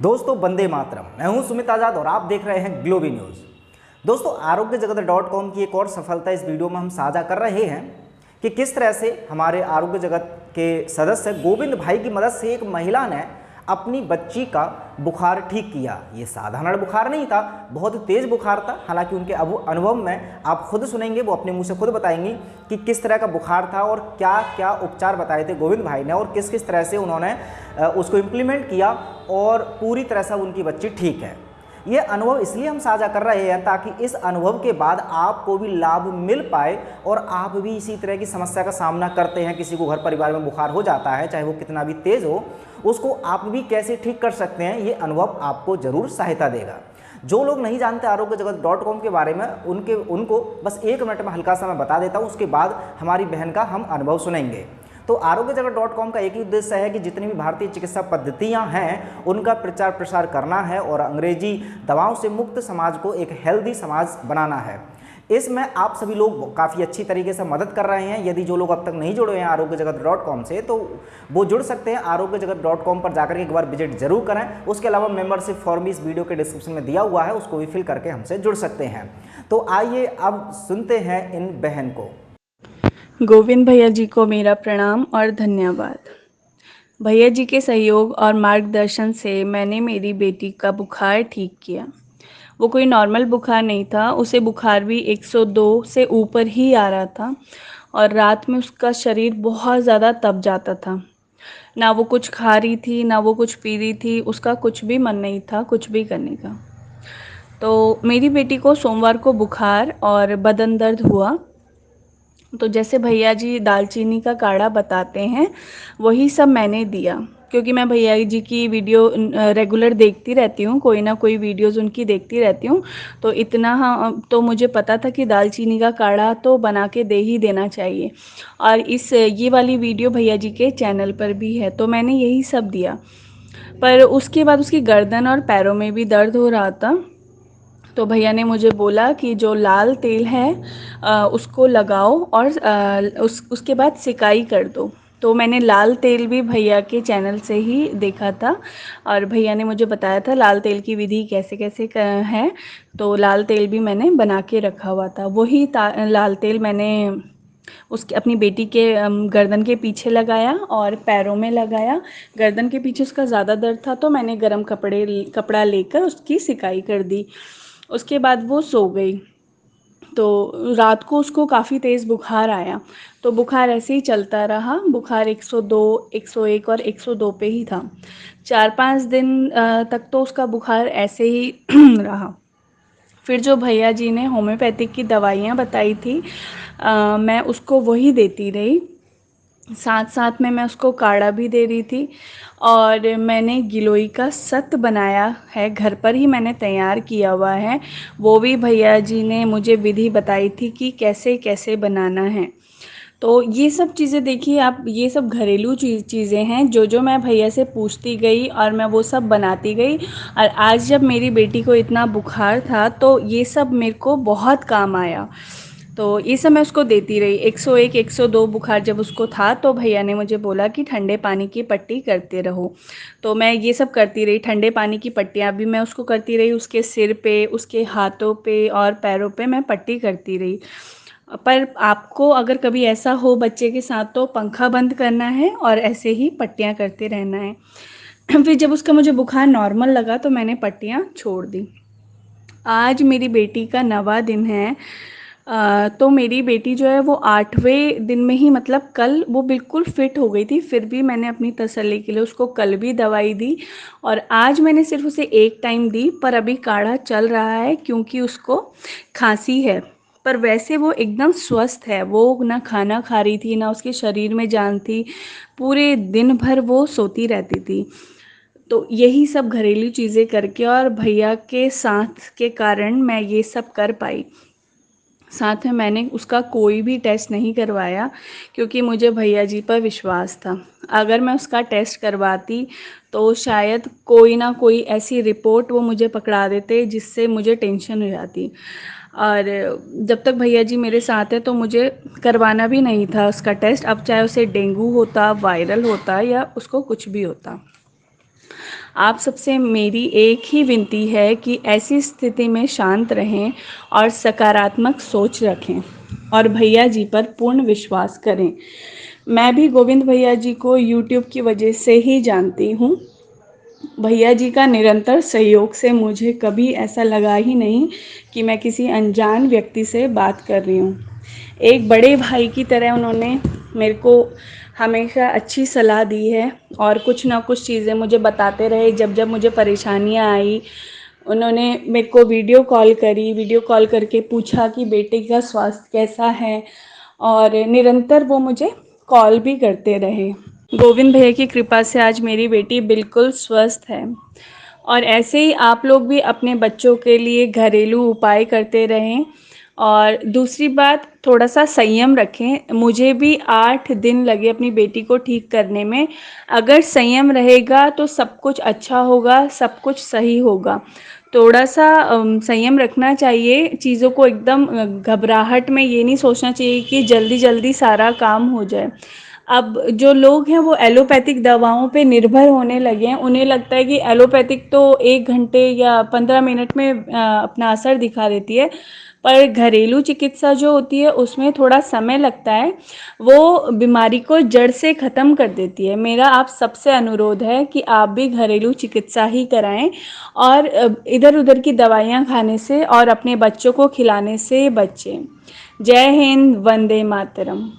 दोस्तों वंदे मातरम। मैं हूं सुमित आज़ाद और आप देख रहे हैं ग्लोबी न्यूज़। दोस्तों आरोग्य जगत .com की एक और सफलता इस वीडियो में हम साझा कर रहे हैं कि किस तरह से हमारे आरोग्य जगत के सदस्य गोविंद भाई की मदद से एक महिला ने अपनी बच्ची का बुखार ठीक किया। ये साधारण बुखार नहीं था, बहुत तेज़ बुखार था। हालांकि उनके अनुभव में आप खुद सुनेंगे, वो अपने मुंह से खुद बताएंगी कि किस तरह का बुखार था और क्या क्या उपचार बताए थे गोविंद भाई ने और किस किस तरह से उन्होंने उसको इम्प्लीमेंट किया और पूरी तरह से उनकी बच्ची ठीक है। ये अनुभव इसलिए हम साझा कर रहे हैं ताकि इस अनुभव के बाद आपको भी लाभ मिल पाए और आप भी इसी तरह की समस्या का सामना करते हैं। किसी को घर परिवार में बुखार हो जाता है, चाहे वो कितना भी तेज़ हो, उसको आप भी कैसे ठीक कर सकते हैं, ये अनुभव आपको ज़रूर सहायता देगा। जो लोग नहीं जानते आरोग्य जगत .com के बारे में, उनको बस 1 मिनट में हल्का सा मैं बता देता हूँ। उसके बाद हमारी बहन का हम अनुभव सुनेंगे। तो आरोग्य जगत .com का एक ही उद्देश्य है कि जितनी भी भारतीय चिकित्सा पद्धतियां हैं उनका प्रचार प्रसार करना है और अंग्रेजी दवाओं से मुक्त समाज को एक हेल्दी समाज बनाना है। इसमें आप सभी लोग काफ़ी अच्छी तरीके से मदद कर रहे हैं। यदि जो लोग अब तक नहीं जुड़े हैं आरोग्य जगत .com से, तो वो जुड़ सकते हैं। आरोग्य जगत .com पर जाकर के एक बार विजिट जरूर करें। उसके अलावा मेंबरशिप फॉर्म इस वीडियो के डिस्क्रिप्शन में दिया हुआ है, उसको भी फिल करके हमसे जुड़ सकते हैं। तो आइए अब सुनते हैं इन बहन को। गोविंद भैया जी को मेरा प्रणाम और धन्यवाद। भैया जी के सहयोग और मार्गदर्शन से मैंने मेरी बेटी का बुखार ठीक किया। वो कोई नॉर्मल बुखार नहीं था, उसे बुखार भी 102 से ऊपर ही आ रहा था और रात में उसका शरीर बहुत ज़्यादा तप जाता था। ना वो कुछ खा रही थी, ना वो कुछ पी रही थी, उसका कुछ भी मन नहीं था कुछ भी करने का। तो मेरी बेटी को सोमवार को बुखार और बदन दर्द हुआ। तो जैसे भैया जी दालचीनी का काढ़ा बताते हैं, वही सब मैंने दिया। क्योंकि मैं भैया जी की वीडियो रेगुलर देखती रहती हूँ, कोई ना कोई वीडियोज़ उनकी देखती रहती हूँ। तो इतना हाँ, तो मुझे पता था कि दालचीनी का काढ़ा तो बना के दे ही देना चाहिए। और ये वाली वीडियो भैया जी के चैनल पर भी है, तो मैंने यही सब दिया। पर उसके बाद उसकी गर्दन और पैरों में भी दर्द हो रहा था। तो भैया ने मुझे बोला कि जो लाल तेल है उसको लगाओ और उसके बाद सिकाई कर दो। तो मैंने लाल तेल भी भैया के चैनल से ही देखा था और भैया ने मुझे बताया था लाल तेल की विधि कैसे कैसे है। तो लाल तेल भी मैंने बना के रखा हुआ था। वही लाल तेल मैंने उसके अपनी बेटी के गर्दन के पीछे लगाया और पैरों में लगाया। गर्दन के पीछे उसका ज़्यादा दर्द था तो मैंने गर्म कपड़ा लेकर उसकी सिकाई कर दी। उसके बाद वो सो गई। तो रात को उसको काफ़ी तेज़ बुखार आया। तो बुखार ऐसे ही चलता रहा। बुखार 102, 101 और 102 पे ही था। 4-5 दिन तक तो उसका बुखार ऐसे ही रहा। फिर जो भैया जी ने होम्योपैथिक की दवाइयाँ बताई थी, मैं उसको वही देती रही। साथ साथ में मैं उसको काढ़ा भी दे रही थी और मैंने गिलोई का सत्तू बनाया है, घर पर ही मैंने तैयार किया हुआ है। वो भी भैया जी ने मुझे विधि बताई थी कि कैसे कैसे बनाना है। तो ये सब चीज़ें देखिए आप, ये सब घरेलू चीज़ें हैं जो जो मैं भैया से पूछती गई और मैं वो सब बनाती गई। और आज जब मेरी बेटी को इतना बुखार था तो ये सब मेरे को बहुत काम आया। तो ये सब मैं उसको देती रही। 101, 102 बुखार जब उसको था तो भैया ने मुझे बोला कि ठंडे पानी की पट्टी करते रहो। तो मैं ये सब करती रही। ठंडे पानी की पट्टियाँ भी मैं उसको करती रही, उसके सिर पे, उसके हाथों पे और पैरों पे मैं पट्टी करती रही। पर आपको अगर कभी ऐसा हो बच्चे के साथ तो पंखा बंद करना है और ऐसे ही पट्टियाँ करते रहना है। फिर जब उसका मुझे बुखार नॉर्मल लगा तो मैंने पट्टियाँ छोड़ दी। आज मेरी बेटी का 9वां दिन है। तो मेरी बेटी जो है वो 8वें दिन में ही, मतलब कल वो बिल्कुल फिट हो गई थी। फिर भी मैंने अपनी तसल्ली के लिए उसको कल भी दवाई दी और आज मैंने सिर्फ उसे एक टाइम दी। पर अभी काढ़ा चल रहा है क्योंकि उसको खांसी है। पर वैसे वो एकदम स्वस्थ है। वो ना खाना खा रही थी, ना उसके शरीर में जान थी। पूरे दिन भर वो सोती रहती थी। तो यही सब घरेलू चीज़ें करके और भैया के साथ के कारण मैं ये सब कर पाई। साथ में मैंने उसका कोई भी टेस्ट नहीं करवाया क्योंकि मुझे भैया जी पर विश्वास था। अगर मैं उसका टेस्ट करवाती तो शायद कोई ना कोई ऐसी रिपोर्ट वो मुझे पकड़ा देते जिससे मुझे टेंशन हो जाती। और जब तक भैया जी मेरे साथ हैं तो मुझे करवाना भी नहीं था उसका टेस्ट। अब चाहे उसे डेंगू होता, वायरल होता या उसको कुछ भी होता। आप सबसे मेरी एक ही विनती है कि ऐसी स्थिति में शांत रहें और सकारात्मक सोच रखें और भैया जी पर पूर्ण विश्वास करें। मैं भी गोविंद भैया जी को यूट्यूब की वजह से ही जानती हूँ। भैया जी का निरंतर सहयोग से मुझे कभी ऐसा लगा ही नहीं कि मैं किसी अनजान व्यक्ति से बात कर रही हूँ। एक बड़े भाई की तरह उन्होंने मेरे को हमेशा अच्छी सलाह दी है और कुछ ना कुछ चीज़ें मुझे बताते रहे। जब जब मुझे परेशानियाँ आई, उन्होंने मेरे को वीडियो कॉल करके पूछा कि बेटे का स्वास्थ्य कैसा है, और निरंतर वो मुझे कॉल भी करते रहे। गोविंद भैया की कृपा से आज मेरी बेटी बिल्कुल स्वस्थ है। और ऐसे ही आप लोग भी अपने बच्चों के लिए घरेलू उपाय करते रहें। और दूसरी बात, थोड़ा सा संयम रखें। मुझे भी 8 दिन लगे अपनी बेटी को ठीक करने में। अगर संयम रहेगा तो सब कुछ अच्छा होगा, सब कुछ सही होगा। थोड़ा सा संयम रखना चाहिए। चीज़ों को एकदम घबराहट में ये नहीं सोचना चाहिए कि जल्दी जल्दी सारा काम हो जाए। अब जो लोग हैं वो एलोपैथिक दवाओं पे निर्भर होने लगे हैं। उन्हें लगता है कि एलोपैथिक तो 1 घंटे या 15 मिनट में अपना असर दिखा देती है, पर घरेलू चिकित्सा जो होती है उसमें थोड़ा समय लगता है। वो बीमारी को जड़ से ख़त्म कर देती है। मेरा आप सबसे अनुरोध है कि आप भी घरेलू चिकित्सा ही कराएं और इधर उधर की दवाइयाँ खाने से और अपने बच्चों को खिलाने से बचें। जय हिंद, वंदे मातरम।